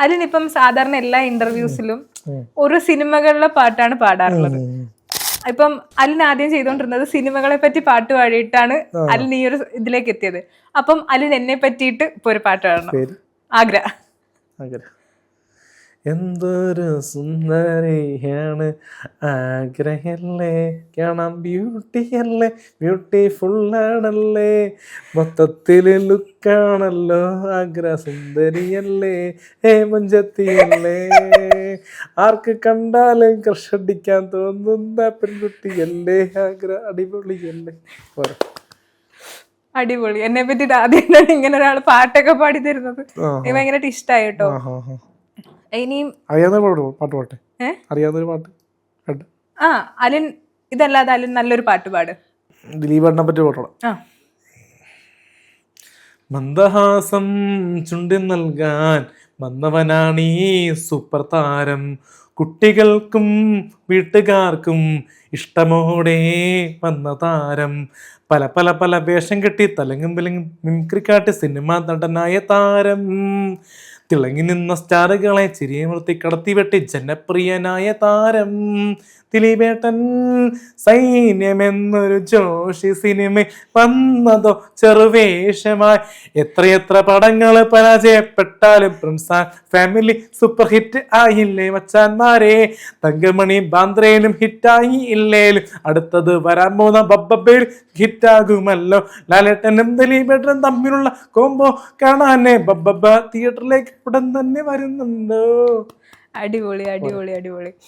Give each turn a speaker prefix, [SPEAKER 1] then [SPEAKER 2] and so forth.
[SPEAKER 1] അലിൻ ഇപ്പം സാധാരണ എല്ലാ ഇന്റർവ്യൂസിലും ഒരു സിനിമകളിലെ പാട്ടാണ് പാടാറുള്ളത്. ഇപ്പം അലിൻ ആദ്യം ചെയ്തുകൊണ്ടിരുന്നത് സിനിമകളെ പറ്റി പാട്ട് പാടിയിട്ടാണ് അലിൻ ഈ ഒരു ഇതിലേക്ക് എത്തിയത്. അപ്പം അലിൻ എന്നെ പറ്റിയിട്ട് ഇപ്പൊ ഒരു പാട്ട് പാടണം. ആഗ്ര.
[SPEAKER 2] എന്തൊരു സുന്ദരിയാണ് ആഗ്രഹല്ലേ, കാണാൻ ബ്യൂട്ടിയല്ലേ, ബ്യൂട്ടിഫുള്ളാണല്ലേ, മൊത്തത്തിൽ ലുക്കാണല്ലോ ആഗ്ര സുന്ദരിയല്ലേ, മഞ്ചത്തിയല്ലേ, ആർക്ക് കണ്ടാലും ക്രഷടിക്കാൻ തോന്നുന്ന പെൺകുട്ടിയല്ലേ ആഗ്ര അടിപൊളിയല്ലേ.
[SPEAKER 1] അടിപൊളി. എന്നെ പറ്റിട്ട് ആദ്യമായിട്ടാണ് ഇങ്ങനെ ഒരാൾ പാട്ടൊക്കെ പാടി തരുന്നത്. എനിക്ക് ഭയങ്കരമായിട്ട് ഇഷ്ടമായി കേട്ടോ. ഇനിയും
[SPEAKER 2] അറിയാവുന്നൊരു പാട്ട്
[SPEAKER 1] അലിൻ ഇതല്ലാതെ അലിൻ നല്ലൊരു പാട്ട് പാട്.
[SPEAKER 2] ദിലീപേട്ടനെ പറ്റി പാട്ടോളാം. മന്ദഹാസം ചുണ്ടി നൽകാൻ വന്നവനാണീ സൂപ്പർ താരം, കുട്ടികൾക്കും വീട്ടുകാർക്കും ഇഷ്ടമോടെ വന്ന താരം, പല പല പല വേഷം കെട്ടി തലങ്ങും വിലങ്ങും മിമിക്രി കാട്ടി സിനിമാ നടനായ താരം, തിളങ്ങി നിന്ന സ്റ്റാറുകളെ ചിരിയമർത്തി കടത്തിവെട്ടി ജനപ്രിയനായ താരം ദിലീപേട്ടൻ. സൈന്യമെന്നൊരു ജോഷി സിനിമ വന്നതോ ചെറുവേഷമായി, എത്രയെത്ര പടങ്ങൾ പരാജയപ്പെട്ടാലും പ്രിൻസ് ഫാമിലി സൂപ്പർ ഹിറ്റ് ആയില്ലേ മച്ചാന്മാരെ, തങ്കമണി ബാന്ദ്രയിലും ഹിറ്റായി ഇല്ലേലും അടുത്തത് വരാൻ പോകുന്ന ബബ്ബയിൽ ഹിറ്റാകുമല്ലോ, ലാലേട്ടനും ദിലീപേട്ടനും തമ്മിലുള്ള കോംബോ കാണാനേ ബബ്ബ തിയേറ്ററിലേക്ക് ഉടൻ തന്നെ വരുന്നുണ്ടോ.
[SPEAKER 1] അടിപൊളി അടിപൊളി അടിപൊളി.